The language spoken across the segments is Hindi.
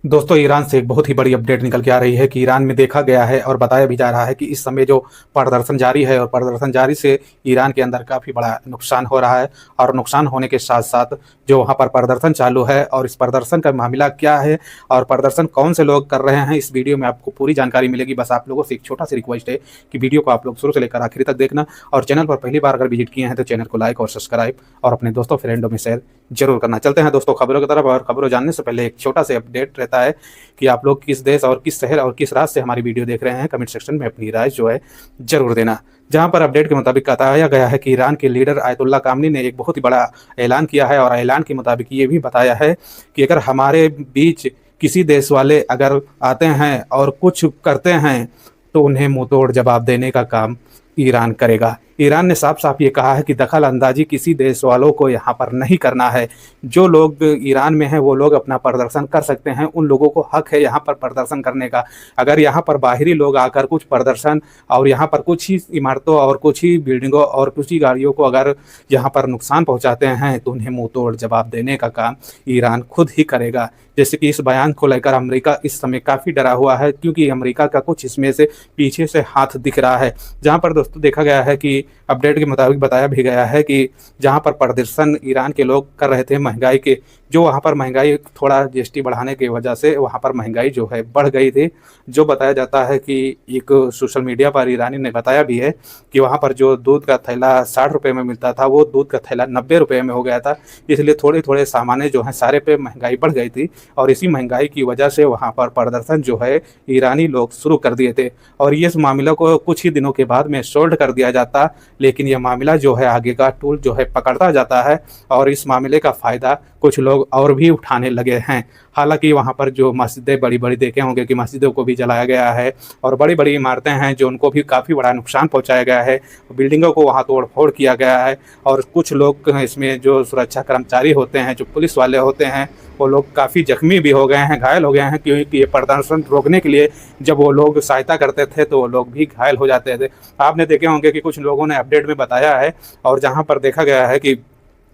दोस्तों, ईरान से एक बहुत ही बड़ी अपडेट निकल के आ रही है कि ईरान में देखा गया है और बताया भी जा रहा है कि इस समय जो प्रदर्शन जारी है और प्रदर्शन जारी से ईरान के अंदर काफ़ी बड़ा नुकसान हो रहा है। और नुकसान होने के साथ साथ जो वहाँ पर प्रदर्शन चालू है और इस प्रदर्शन का मामला क्या है और प्रदर्शन कौन से लोग कर रहे हैं, इस वीडियो में आपको पूरी जानकारी मिलेगी। बस आप लोगों से एक छोटा सी रिक्वेस्ट है कि वीडियो को आप लोग शुरू से लेकर आखिर तक देखना, और चैनल पर पहली बार अगर विजिट किए हैं तो चैनल को लाइक और सब्सक्राइब और अपने दोस्तों फ्रेंडों में शेयर जरूर करना। चलते हैं दोस्तों खबरों की तरफ। और खबरों जानने से पहले एक छोटा सा अपडेट रहता है कि आप लोग किस देश और किस शहर और किस राज्य से हमारी वीडियो देख रहे हैं, कमेंट सेक्शन में अपनी राय जो है जरूर देना। जहां पर अपडेट के मुताबिक बताया गया है कि ईरान के लीडर आयतुल्ला कामनी ने एक बहुत ही बड़ा ऐलान किया है, और ऐलान के मुताबिक ये भी बताया है कि अगर हमारे बीच किसी देश वाले अगर आते हैं और कुछ करते हैं तो उन्हें मुंहतोड़ जवाब देने का काम ईरान करेगा। ईरान ने साफ साफ ये कहा है कि दखल अंदाजी किसी देश वालों को यहाँ पर नहीं करना है। जो लोग ईरान में हैं वो लोग अपना प्रदर्शन कर सकते हैं, उन लोगों को हक है यहाँ पर प्रदर्शन करने का। अगर यहाँ पर बाहरी लोग आकर कुछ प्रदर्शन और यहाँ पर कुछ ही इमारतों और कुछ ही बिल्डिंगों और कुछ ही गाड़ियों को अगर यहाँ पर नुकसान पहुँचाते हैं तो उन्हें मुँह तोड़ जवाब देने का काम ईरान खुद ही करेगा। जैसे कि इस बयान को लेकर अमेरिका इस समय काफ़ी डरा हुआ है, क्योंकि अमेरिका का कुछ इसमें से पीछे से हाथ दिख रहा है। जहाँ पर दोस्तों देखा गया है कि अपडेट के मुताबिक बताया भी गया है कि जहां पर प्रदर्शन ईरान के लोग कर रहे थे महंगाई के, जो वहां पर महंगाई थोड़ा जीएसटी बढ़ाने की वजह से वहां पर महंगाई जो है बढ़ गई थी। जो बताया जाता है कि एक सोशल मीडिया पर ईरानी ने बताया भी है कि वहां पर जो दूध का थैला 60 रुपये में मिलता था वो दूध का थैला 90 रुपये में हो गया था। इसलिए थोड़े थोड़े सामान्य जो हैं सारे पे महंगाई बढ़ गई थी, और इसी महंगाई की वजह से वहाँ पर प्रदर्शन जो है ईरानी लोग शुरू कर दिए थे। और इस मामले को कुछ ही दिनों के बाद में सोल्व कर दिया जाता, लेकिन यह मामला जो है आगे का टूल जो है पकड़ता जाता है, और इस मामले का फ़ायदा कुछ लोग और भी उठाने लगे हैं। हालांकि वहाँ पर जो मस्जिदें बड़ी बड़ी देखे होंगे कि मस्जिदों को भी जलाया गया है, और बड़ी बड़ी इमारतें हैं जो उनको भी काफ़ी बड़ा नुकसान पहुँचाया गया है, बिल्डिंगों को वहाँ तोड़ फोड़ किया गया है। और कुछ लोग इसमें जो सुरक्षा कर्मचारी होते हैं, जो पुलिस वाले होते हैं, वो लोग काफ़ी जख्मी भी हो गए हैं, घायल हो गए हैं, क्योंकि ये प्रदर्शन रोकने के लिए जब वो लोग सहायता करते थे तो वो लोग भी घायल हो जाते थे। आपने देखे होंगे कि कुछ लोगों ने अपडेट में बताया है, और जहाँ पर देखा गया है कि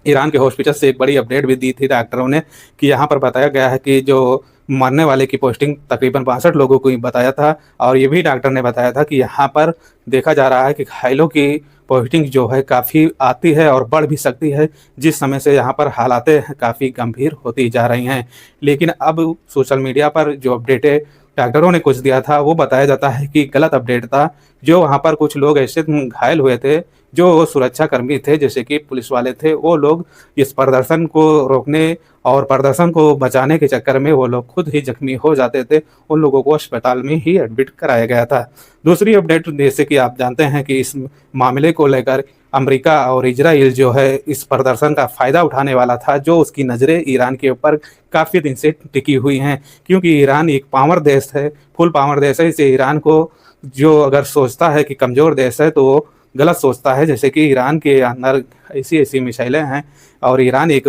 ईरान के हॉस्पिटल से एक बड़ी अपडेट भी दी थी डॉक्टरों ने कि यहाँ पर बताया गया है कि जो मरने वाले की पोस्टिंग तकरीबन 62 लोगों को ही बताया था। और ये भी डॉक्टर ने बताया था कि यहाँ पर देखा जा रहा है कि घायलों की पोस्टिंग जो है काफ़ी आती है और बढ़ भी सकती है, जिस समय से यहाँ पर हालातें काफ़ी गंभीर होती जा रही हैं। लेकिन अब सोशल मीडिया पर जो अपडेटें डॉक्टरों ने कुछ दिया था वो बताया जाता है कि गलत अपडेट था। जो वहाँ पर कुछ लोग ऐसे घायल हुए थे जो सुरक्षाकर्मी थे, जैसे कि पुलिस वाले थे, वो लोग इस प्रदर्शन को रोकने और प्रदर्शन को बचाने के चक्कर में वो लोग खुद ही जख्मी हो जाते थे। उन लोगों को अस्पताल में ही एडमिट कराया गया था। दूसरी अपडेट, जैसे कि आप जानते हैं कि इस मामले को लेकर अमेरिका और इजराइल जो है इस प्रदर्शन का फ़ायदा उठाने वाला था, जो उसकी नज़रें ईरान के ऊपर काफ़ी दिन से टिकी हुई हैं, क्योंकि ईरान एक पावर देश है, फुल पावर देश है। इसे ईरान को जो अगर सोचता है कि कमज़ोर देश है तो वो गलत सोचता है। जैसे कि ईरान के अंदर ऐसी ऐसी मिसाइलें हैं, और ईरान एक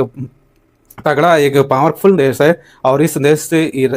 तगड़ा एक पावरफुल देश है, और इस देश से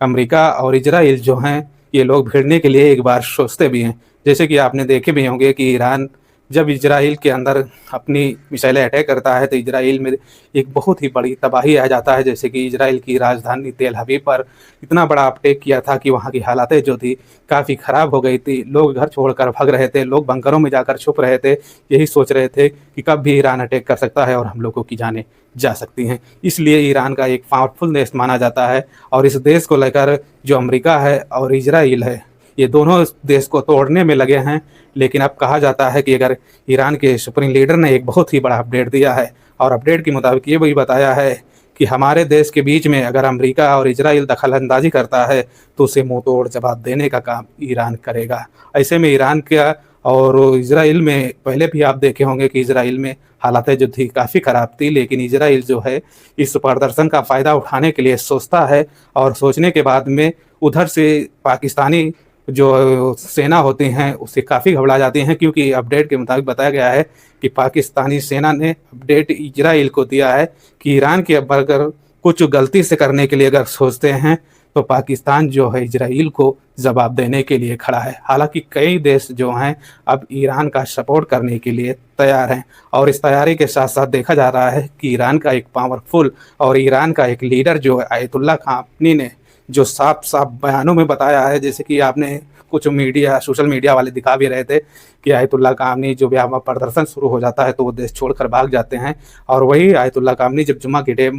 अमेरिका और इजराइल जो हैं ये लोग भिड़ने के लिए एक बार सोचते भी हैं। जैसे कि आपने देखे भी होंगे कि ईरान जब इजराइल के अंदर अपनी मिसाइलें अटैक करता है तो इजराइल में एक बहुत ही बड़ी तबाही आ जाता है। जैसे कि इजराइल की राजधानी तेल अवीव पर इतना बड़ा अटैक किया था कि वहाँ की हालातें जो थी काफ़ी ख़राब हो गई थी। लोग घर छोड़कर भाग रहे थे, लोग बंकरों में जाकर छुप रहे थे, यही सोच रहे थे कि कब भी ईरान अटैक कर सकता है और हम लोगों की जानें जा सकती हैं। इसलिए ईरान का एक पावरफुल देश माना जाता है, और इस देश को लेकर जो अमेरिका है और इजराइल है ये दोनों देश को तोड़ने में लगे हैं। लेकिन अब कहा जाता है कि अगर ईरान के सुप्रीम लीडर ने एक बहुत ही बड़ा अपडेट दिया है, और अपडेट के मुताबिक ये भी बताया है कि हमारे देश के बीच में अगर अमेरिका और इजराइल दखल अंदाजी करता है तो उसे मुंह तोड़ जवाब देने का काम ईरान करेगा। ऐसे में ईरान का और इजराइल में पहले भी आप देखे होंगे कि इजराइल में हालातें जो थी काफ़ी ख़राब थी, लेकिन इजराइल जो है इस प्रदर्शन का फ़ायदा उठाने के लिए सोचता है, और सोचने के बाद में उधर से पाकिस्तानी जो सेना होती हैं उससे काफ़ी घबरा जाती हैं, क्योंकि अपडेट के मुताबिक बताया गया है कि पाकिस्तानी सेना ने अपडेट इजराइल को दिया है कि ईरान के अगर कुछ गलती से करने के लिए अगर सोचते हैं तो पाकिस्तान जो है इजराइल को जवाब देने के लिए खड़ा है। हालांकि कई देश जो हैं अब ईरान का सपोर्ट करने के लिए तैयार हैं, और इस तैयारी के साथ साथ देखा जा रहा है कि ईरान का एक पावरफुल और ईरान का एक लीडर जो है आयतुल्ला खामनी ने जो साफ साफ बयानों में बताया है, जैसे कि आपने कुछ मीडिया सोशल मीडिया वाले दिखा भी रहे थे कि आयतुल्ला खामनी जो भी वहाँ प्रदर्शन शुरू हो जाता है तो वो देश छोड़कर भाग जाते हैं, और वही आयतुल्ला खामनी जब जुम्मा के डे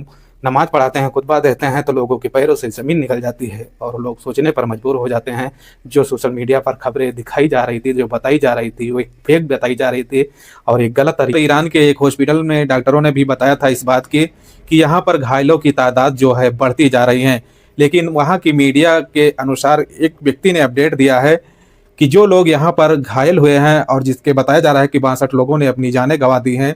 नमाज पढ़ाते हैं, खुतबा देते हैं, तो लोगों के पैरों से ज़मीन निकल जाती है और लोग सोचने पर मजबूर हो जाते हैं। जो सोशल मीडिया पर खबरें दिखाई जा रही थी, जो बताई जा रही थी, वो एक फेक बताई जा रही थी और एक गलत तरीके। ईरान के एक हॉस्पिटल में डॉक्टरों ने भी बताया था इस बात की कि यहाँ पर घायलों की तादाद जो है बढ़ती जा रही है, लेकिन वहाँ की मीडिया के अनुसार एक व्यक्ति ने अपडेट दिया है कि जो लोग यहाँ पर घायल हुए हैं और जिसके बताया जा रहा है कि 62 लोगों ने अपनी जानें गंवा दी हैं,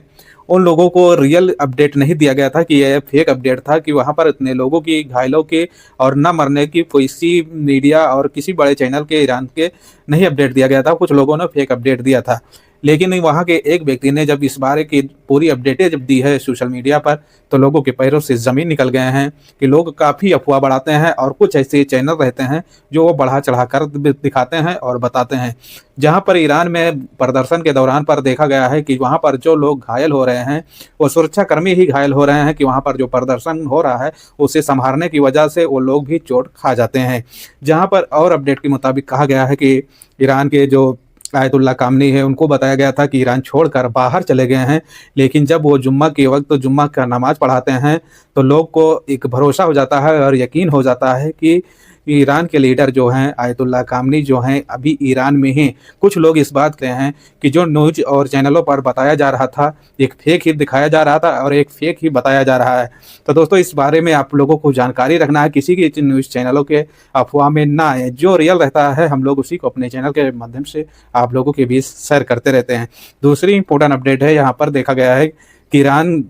उन लोगों को रियल अपडेट नहीं दिया गया था, कि यह फेक अपडेट था कि वहाँ पर इतने लोगों की घायलों के और न मरने की किसी मीडिया और किसी बड़े चैनल के ईरान के नहीं अपडेट दिया गया था। कुछ लोगों ने फेक अपडेट दिया था, लेकिन वहाँ के एक व्यक्ति ने जब इस बारे की पूरी अपडेटें जब दी है सोशल मीडिया पर, तो लोगों के पैरों से ज़मीन निकल गए हैं कि लोग काफ़ी अफवाह बढ़ाते हैं और कुछ ऐसे चैनल रहते हैं जो वो बढ़ा चढ़ा कर दिखाते हैं और बताते हैं। जहाँ पर ईरान में प्रदर्शन के दौरान पर देखा गया है कि वहाँ पर जो लोग घायल हो रहे हैं वो सुरक्षाकर्मी ही घायल हो रहे हैं, कि वहाँ पर जो प्रदर्शन हो रहा है उसे संभालने की वजह से वो लोग भी चोट खा जाते हैं। जहाँ पर और अपडेट के मुताबिक कहा गया है कि ईरान के जो आयतुल्ला खामनी है उनको बताया गया था कि ईरान छोड़कर बाहर चले गए हैं, लेकिन जब वो जुम्मा के वक्त तो जुम्मा का नमाज पढ़ाते हैं तो लोग को एक भरोसा हो जाता है और यकीन हो जाता है कि ईरान के लीडर जो हैं आयतुल्ला खामनी जो हैं अभी ईरान में हैं। कुछ लोग इस बात के हैं कि जो न्यूज़ और चैनलों पर बताया जा रहा था एक फेक ही दिखाया जा रहा था और एक फेक ही बताया जा रहा है। तो दोस्तों इस बारे में आप लोगों को जानकारी रखना है, किसी की न्यूज़ चैनलों के अफवाह में ना आए। जो रियल रहता है हम लोग उसी को अपने चैनल के माध्यम से आप लोगों के बीच शेयर करते रहते हैं। दूसरी इंपॉर्टेंट अपडेट है, यहाँ पर देखा गया है कि ईरान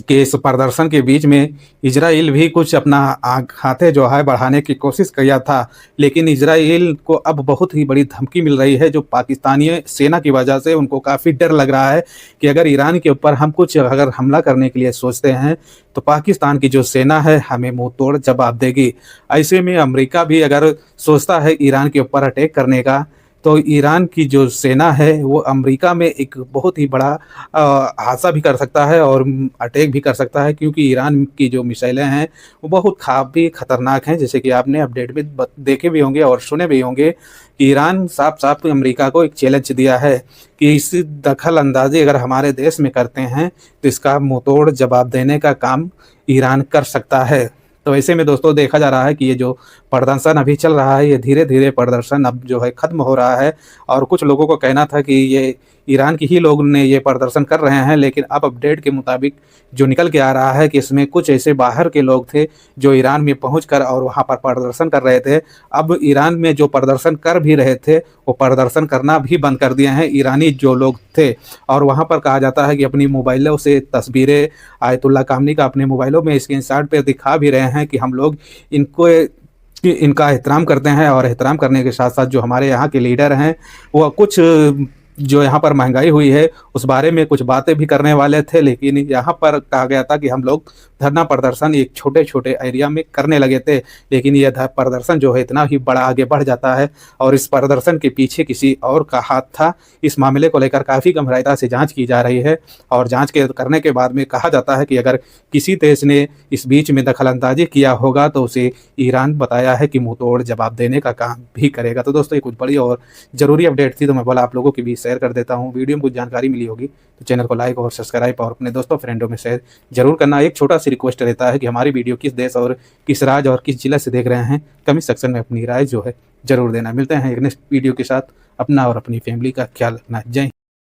के इस प्रदर्शन के बीच में इजराइल भी कुछ अपना हाथे जो है बढ़ाने की कोशिश किया था, लेकिन इजराइल को अब बहुत ही बड़ी धमकी मिल रही है। जो पाकिस्तानी सेना की वजह से उनको काफ़ी डर लग रहा है कि अगर ईरान के ऊपर हम कुछ अगर हमला करने के लिए सोचते हैं तो पाकिस्तान की जो सेना है हमें मुंह तोड़ जवाब देगी। ऐसे में अमेरिका भी अगर सोचता है ईरान के ऊपर अटैक करने का, तो ईरान की जो सेना है वो अमेरिका में एक बहुत ही बड़ा हादसा भी कर सकता है और अटैक भी कर सकता है, क्योंकि ईरान की जो मिसाइलें हैं वो बहुत काफ़ी खतरनाक हैं। जैसे कि आपने अपडेट में देखे भी होंगे और सुने भी होंगे कि ईरान साफ साफ अमेरिका को एक चैलेंज दिया है कि इस दखल अंदाजी अगर हमारे देश में करते हैं तो इसका मुंहतोड़ जवाब देने का काम ईरान कर सकता है। तो ऐसे में दोस्तों देखा जा रहा है कि ये जो प्रदर्शन अभी चल रहा है ये धीरे धीरे प्रदर्शन अब जो है ख़त्म हो रहा है, और कुछ लोगों को कहना था कि ये ईरान के ही लोग ने ये प्रदर्शन कर रहे हैं, लेकिन अब अपडेट के मुताबिक जो निकल के आ रहा है कि इसमें कुछ ऐसे बाहर के लोग थे जो ईरान में पहुंचकर और वहां पर प्रदर्शन कर रहे थे। अब ईरान में जो प्रदर्शन कर भी रहे थे वो प्रदर्शन करना भी बंद कर दिए हैं ईरानी जो लोग थे, और वहाँ पर कहा जाता है कि अपनी मोबाइलों से तस्वीरें आयतुल्ला खामनी का अपने मोबाइलों में स्क्रीनशॉट पे दिखा भी रहे हैं कि हम लोग इनका एहतराम करते हैं, और एहतराम करने के साथ साथ जो हमारे यहाँ के लीडर हैं वो कुछ जो यहाँ पर महंगाई हुई है उस बारे में कुछ बातें भी करने वाले थे, लेकिन यहाँ पर कहा गया था कि हम लोग धरना प्रदर्शन एक छोटे छोटे एरिया में करने लगे थे, लेकिन यह प्रदर्शन जो है इतना ही बड़ा आगे बढ़ जाता है और इस प्रदर्शन के पीछे किसी और का हाथ था। इस मामले को लेकर काफ़ी गंभीरता से जांच की जा रही है, और जांच करने के बाद में कहा जाता है कि अगर किसी देश ने इस बीच में दखलंदाजी किया होगा तो उसे ईरान बताया है कि मुंहतोड़ जवाब देने का काम भी करेगा। तो दोस्तों ये कुछ बड़ी और ज़रूरी अपडेट थी, तो मैं बोला आप लोगों के बीच शेयर कर देता हूँ। वीडियो में कुछ जानकारी मिली होगी तो चैनल को लाइक और सब्सक्राइब और अपने दोस्तों फ्रेंडों में शेयर जरूर करना। एक छोटा सी रिक्वेस्ट रहता है कि हमारी वीडियो किस देश और किस राज्य और किस जिले से देख रहे हैं, कमेंट सेक्शन में अपनी राय जो है जरूर देना। मिलते हैं एक नेक्स्ट वीडियो के साथ। अपना और अपनी फैमिली का ख्याल रखना। जय